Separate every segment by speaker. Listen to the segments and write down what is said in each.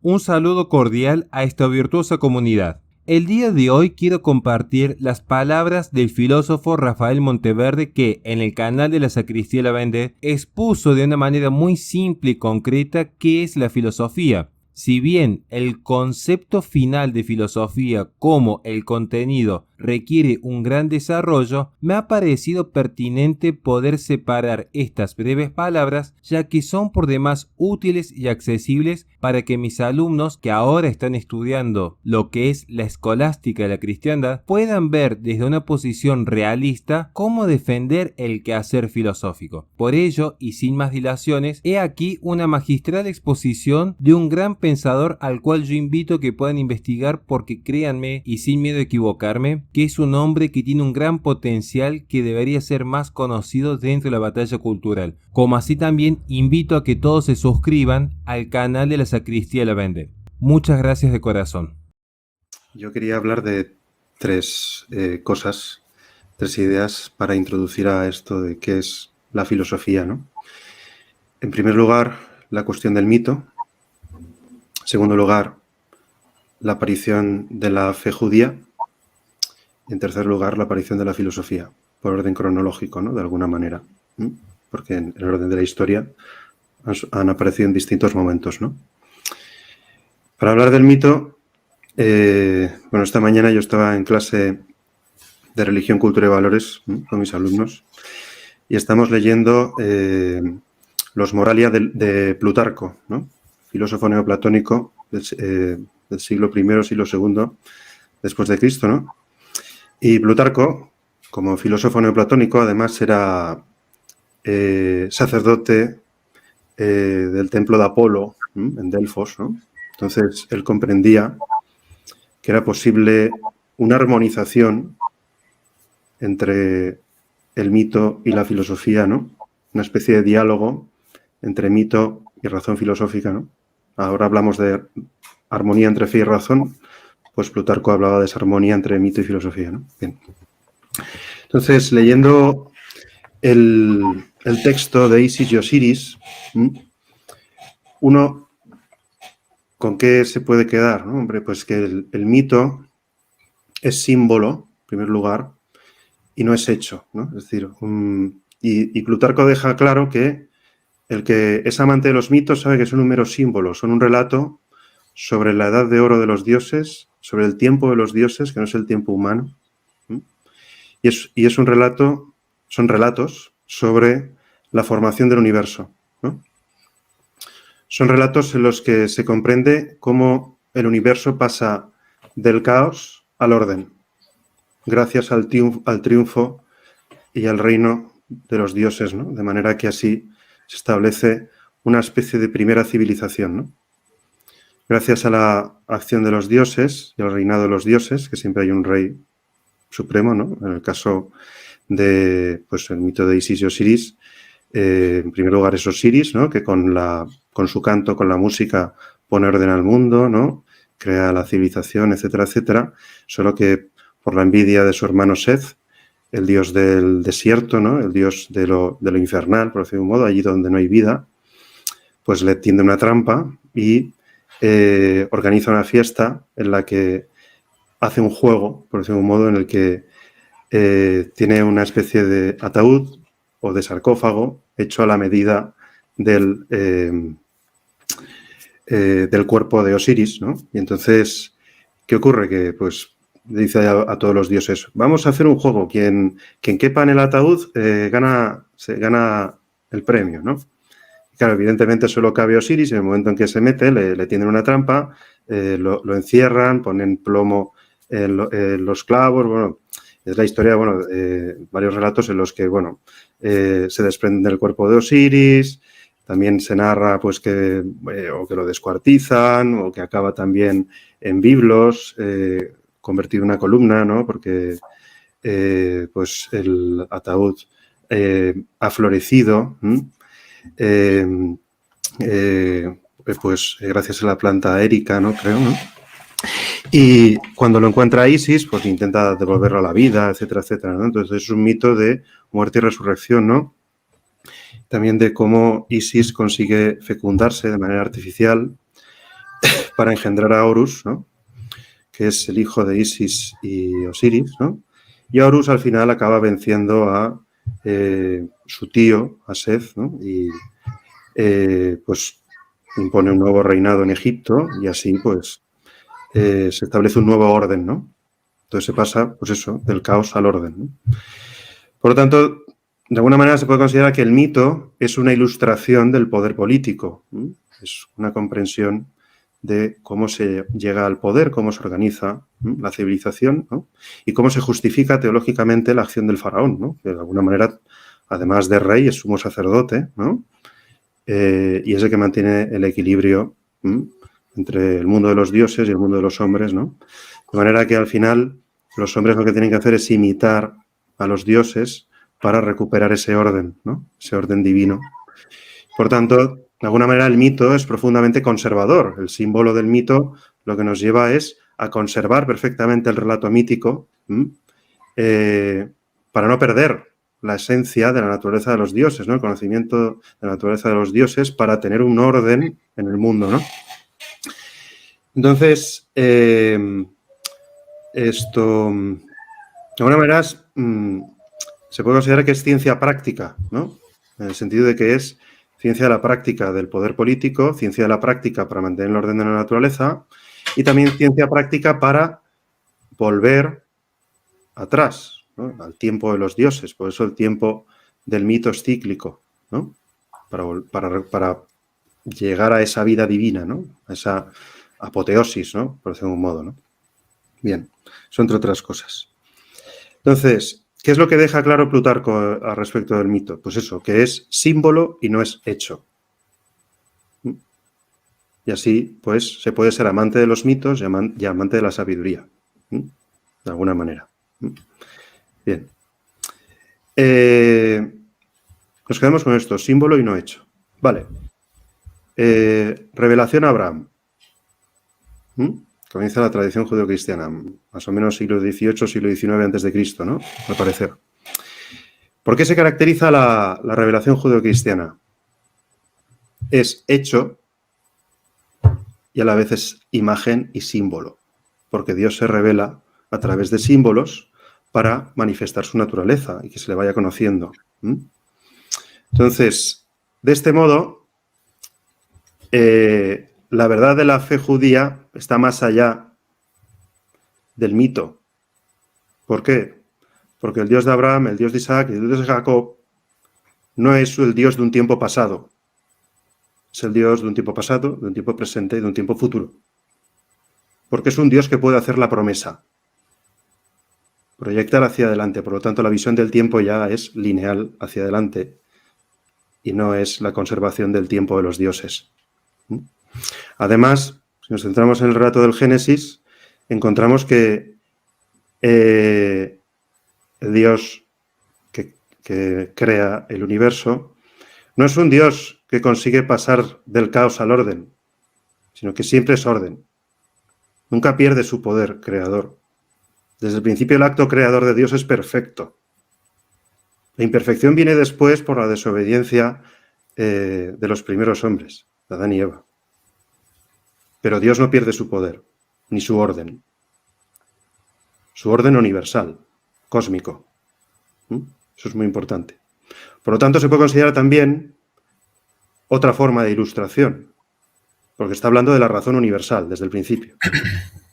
Speaker 1: Un saludo cordial a esta virtuosa comunidad. El día de hoy quiero compartir las palabras del filósofo Rafael Monteverde que en el canal de la Sacristía La Vende expuso de una manera muy simple y concreta qué es la filosofía. Si bien el concepto final de filosofía como el contenido requiere un gran desarrollo, me ha parecido pertinente poder separar estas breves palabras ya que son por demás útiles y accesibles para que mis alumnos que ahora están estudiando lo que es la escolástica de la cristiandad puedan ver desde una posición realista cómo defender el quehacer filosófico. Por ello, y sin más dilaciones, he aquí una magistral exposición de un gran pensador al cual yo invito a que puedan investigar porque créanme, y sin miedo a equivocarme, que es un hombre que tiene un gran potencial que debería ser más conocido dentro de la batalla cultural. Como así también invito a que todos se suscriban al canal de la Sacristía La Vende. Muchas gracias de corazón.
Speaker 2: Yo quería hablar de tres cosas, tres ideas para introducir a esto de qué es la filosofía, ¿no? En primer lugar, la cuestión del mito. En segundo lugar, la aparición de la fe judía. Y en tercer lugar, la aparición de la filosofía, por orden cronológico, ¿no? De alguna manera, ¿no? Porque en el orden de la historia han aparecido en distintos momentos, ¿no? Para hablar del mito, bueno, esta mañana yo estaba en clase de Religión, Cultura y Valores, ¿no? Con mis alumnos y estamos leyendo los Moralia de Plutarco, ¿no? Filósofo neoplatónico del siglo I, siglo II después de Cristo, ¿no? Y Plutarco, como filósofo neoplatónico, además era sacerdote del templo de Apolo, ¿no? En Delfos, ¿no? Entonces, él comprendía que era posible una armonización entre el mito y la filosofía, ¿no? Una especie de diálogo entre mito y razón filosófica, ¿no? Ahora hablamos de armonía entre fe y razón, pues Plutarco hablaba de esa armonía entre mito y filosofía, ¿no? Bien. Entonces, leyendo el texto de Isis y Osiris, uno, ¿con qué se puede quedar, ¿no? Hombre, pues que el mito es símbolo, en primer lugar, y no es hecho, ¿no? Es decir, y Plutarco deja claro que el que es amante de los mitos sabe que son un mero símbolo, son un relato sobre la edad de oro de los dioses, sobre el tiempo de los dioses, que no es el tiempo humano, y es un relato, son relatos sobre la formación del universo, ¿no? Son relatos en los que se comprende cómo el universo pasa del caos al orden, gracias al triunfo y al reino de los dioses, ¿no? De manera que así se establece una especie de primera civilización, ¿no? Gracias a la acción de los dioses y al reinado de los dioses, que siempre hay un rey supremo, ¿no? En el caso de, pues, el mito de Isis y Osiris, en primer lugar es Osiris, ¿no? Que con su canto, con la música, pone orden al mundo, ¿no? Crea la civilización, etcétera, etcétera. Solo que por la envidia de su hermano Seth, el dios del desierto, ¿no? El dios de lo infernal, por decirlo de un modo, allí donde no hay vida, pues le tiende una trampa y organiza una fiesta en la que hace un juego, por decirlo de un modo, en el que tiene una especie de ataúd o de sarcófago hecho a la medida del cuerpo de Osiris, ¿no? Y entonces, ¿qué ocurre? Que pues dice a todos los dioses, vamos a hacer un juego, quien quepa en el ataúd gana el premio, ¿no? Y claro, evidentemente solo cabe Osiris, en el momento en que se mete le tienden una trampa, lo encierran, ponen plomo en los clavos, bueno, es la historia, bueno, varios relatos en los que, bueno, se desprenden del cuerpo de Osiris, también se narra, pues, que o que lo descuartizan, o que acaba también en biblos, convertido en una columna, ¿no? Porque, pues, el ataúd ha florecido, pues, gracias a la planta érica, ¿no? Creo, ¿no? Y cuando lo encuentra Isis, pues intenta devolverlo a la vida, etcétera, etcétera, ¿no? Entonces es un mito de muerte y resurrección, ¿no? También de cómo Isis consigue fecundarse de manera artificial para engendrar a Horus, ¿no? Que es el hijo de Isis y Osiris, ¿no? Y Horus al final acaba venciendo a su tío, a Seth, ¿no? Y pues impone un nuevo reinado en Egipto y así pues se establece un nuevo orden, ¿no? Entonces se pasa, pues eso, del caos al orden, ¿no? Por lo tanto, de alguna manera se puede considerar que el mito es una ilustración del poder político, ¿no? Es una comprensión de cómo se llega al poder, cómo se organiza, ¿no?, la civilización, ¿no?, y cómo se justifica teológicamente la acción del faraón, ¿no?, que de alguna manera, además de rey, es sumo sacerdote, ¿no?, y es el que mantiene el equilibrio, ¿no?, entre el mundo de los dioses y el mundo de los hombres, ¿no? De manera que al final los hombres lo que tienen que hacer es imitar a los dioses para recuperar ese orden, ¿no?, ese orden divino. Por tanto, de alguna manera el mito es profundamente conservador. El símbolo del mito lo que nos lleva es a conservar perfectamente el relato mítico, para no perder la esencia de la naturaleza de los dioses, ¿no?, el conocimiento de la naturaleza de los dioses, para tener un orden en el mundo, ¿no? Entonces, esto, de alguna manera, se puede considerar que es ciencia práctica, ¿no?, en el sentido de que es ciencia de la práctica del poder político, ciencia de la práctica para mantener el orden de la naturaleza y también ciencia práctica para volver atrás, ¿no?, al tiempo de los dioses. Por eso el tiempo del mito es cíclico, ¿no?, para llegar a esa vida divina, ¿no?, a esa apoteosis, ¿no?, por decirlo de un modo, ¿no? Bien, eso entre otras cosas. Entonces, ¿qué es lo que deja claro Plutarco al respecto del mito? Pues eso, que es símbolo y no es hecho. Y así, pues, se puede ser amante de los mitos y amante de la sabiduría, de alguna manera. Bien. Nos quedamos con esto, símbolo y no hecho. Vale. Revelación a Abraham. Comienza la tradición judeocristiana, más o menos siglo XVIII, siglo XIX antes de Cristo, ¿no?, al parecer. ¿Por qué se caracteriza la revelación judeocristiana? Es hecho y a la vez es imagen y símbolo, porque Dios se revela a través de símbolos para manifestar su naturaleza y que se le vaya conociendo. Entonces, de este modo, la verdad de la fe judía está más allá del mito. ¿Por qué? Porque el Dios de Abraham, el Dios de Isaac y el Dios de Jacob no es el Dios de un tiempo pasado. Es el Dios de un tiempo pasado, de un tiempo presente y de un tiempo futuro. Porque es un Dios que puede hacer la promesa, proyectar hacia adelante. Por lo tanto, la visión del tiempo ya es lineal hacia adelante y no es la conservación del tiempo de los dioses. Además, si nos centramos en el relato del Génesis, encontramos que el Dios que crea el universo no es un Dios que consigue pasar del caos al orden, sino que siempre es orden. Nunca pierde su poder creador. Desde el principio el acto creador de Dios es perfecto. La imperfección viene después por la desobediencia de los primeros hombres, de Adán y Eva. Pero Dios no pierde su poder, ni su orden. Su orden universal, cósmico. Eso es muy importante. Por lo tanto, se puede considerar también otra forma de ilustración, porque está hablando de la razón universal desde el principio,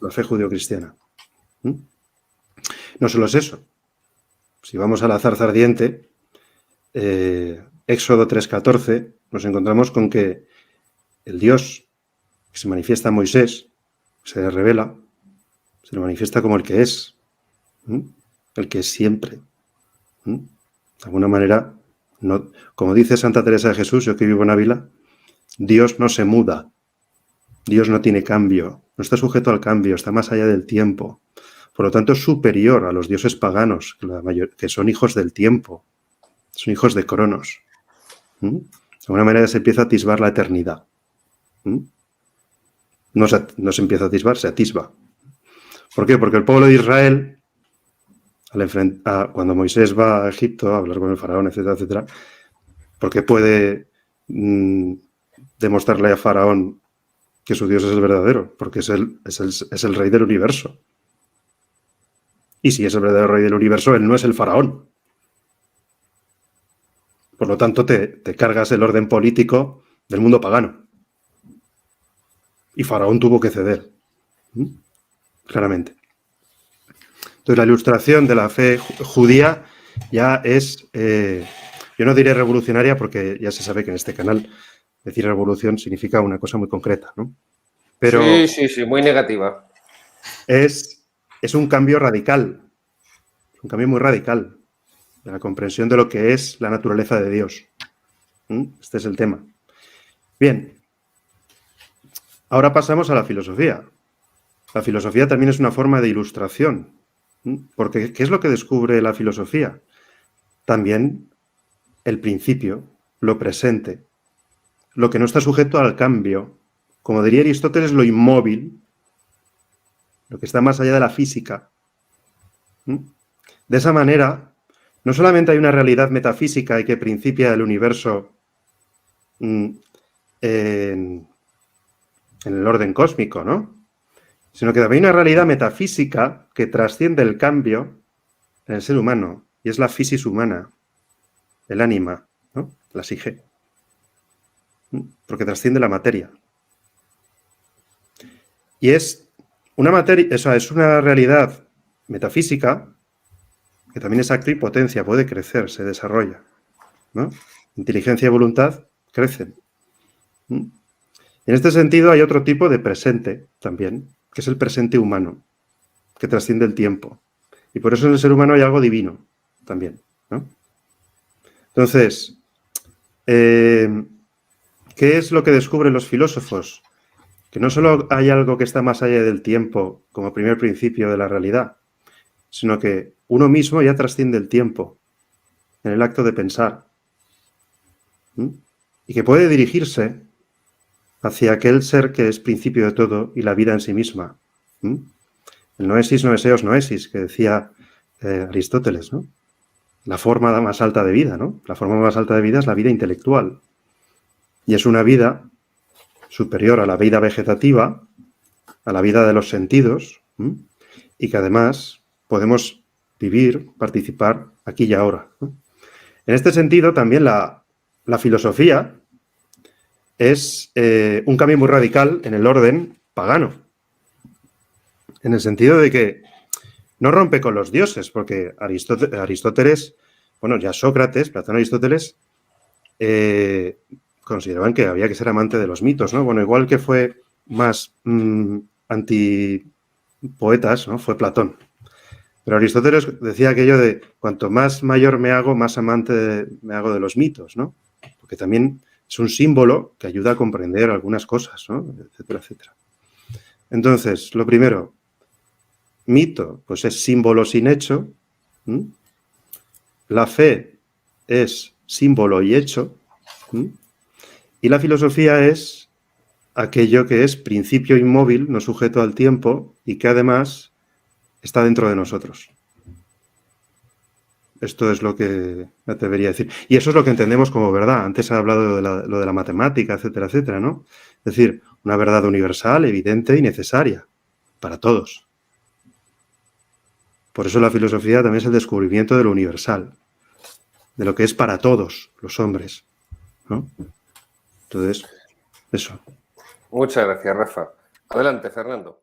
Speaker 2: la fe judeocristiana. No solo es eso. Si vamos a la zarza ardiente, Éxodo 3:14, nos encontramos con que el Dios que se manifiesta a Moisés, se le revela, se le manifiesta como el que es siempre. De alguna manera, no, como dice Santa Teresa de Jesús, yo que vivo en Ávila, Dios no se muda, Dios no tiene cambio, no está sujeto al cambio, está más allá del tiempo. Por lo tanto, es superior a los dioses paganos, que son hijos del tiempo, son hijos de Cronos. De alguna manera se empieza a atisbar la eternidad. No se empieza a atisbar, se atisba. ¿Por qué? Porque el pueblo de Israel, cuando Moisés va a Egipto a hablar con el faraón, etcétera, etcétera, porque puede demostrarle a faraón que su Dios es el verdadero, porque es el rey del universo. Y si es el verdadero rey del universo, él no es el faraón. Por lo tanto, te cargas el orden político del mundo pagano. Y Faraón tuvo que ceder, claramente. Entonces, la ilustración de la fe judía ya es, yo no diré revolucionaria, porque ya se sabe que en este canal decir revolución significa una cosa muy concreta, ¿no? Pero
Speaker 3: sí, muy negativa.
Speaker 2: Es un cambio radical, un cambio muy radical de la comprensión de lo que es la naturaleza de Dios. Este es el tema. Bien, ahora pasamos a la filosofía. La filosofía también es una forma de ilustración, porque ¿qué es lo que descubre la filosofía? También el principio, lo presente, lo que no está sujeto al cambio. Como diría Aristóteles, lo inmóvil, lo que está más allá de la física. De esa manera, no solamente hay una realidad metafísica y que principia el universo en el orden cósmico, ¿no? Sino que también hay una realidad metafísica que trasciende el cambio en el ser humano, y es la physis humana, el ánima, ¿no? La psique, porque trasciende la materia. Y es una materia, o sea, es una realidad metafísica que también es acto y potencia, puede crecer, se desarrolla, ¿no? Inteligencia y voluntad crecen. En este sentido hay otro tipo de presente también, que es el presente humano, que trasciende el tiempo. Y por eso en el ser humano hay algo divino también, ¿no? Entonces, ¿qué es lo que descubren los filósofos? Que no solo hay algo que está más allá del tiempo como primer principio de la realidad, sino que uno mismo ya trasciende el tiempo en el acto de pensar. Y que puede dirigirse hacia aquel ser que es principio de todo y la vida en sí misma. El noesis noeseos noesis, que decía Aristóteles, ¿no? La forma más alta de vida, ¿no? La forma más alta de vida es la vida intelectual. Y es una vida superior a la vida vegetativa, a la vida de los sentidos, y que además podemos vivir, participar aquí y ahora, ¿no? En este sentido, también la filosofía es un cambio muy radical en el orden pagano, en el sentido de que no rompe con los dioses, porque Aristóteles, bueno, ya Sócrates, Platón, Aristóteles, consideraban que había que ser amante de los mitos, ¿no? Bueno, igual que fue más antipoetas, ¿no? Fue Platón. Pero Aristóteles decía aquello de cuanto más mayor me hago, más amante me hago de los mitos, ¿no? Porque también es un símbolo que ayuda a comprender algunas cosas, ¿no? Etcétera, etcétera. Entonces, lo primero, mito, pues es símbolo sin hecho. La fe es símbolo y hecho. Y la filosofía es aquello que es principio inmóvil, no sujeto al tiempo y que además está dentro de nosotros. Esto es lo que me atrevería a decir. Y eso es lo que entendemos como verdad. Antes he hablado de lo de la matemática, etcétera, etcétera, ¿no? Es decir, una verdad universal, evidente y necesaria para todos. Por eso la filosofía también es el descubrimiento de lo universal, de lo que es para todos los hombres, ¿no? Entonces, eso.
Speaker 3: Muchas gracias, Rafa. Adelante, Fernando.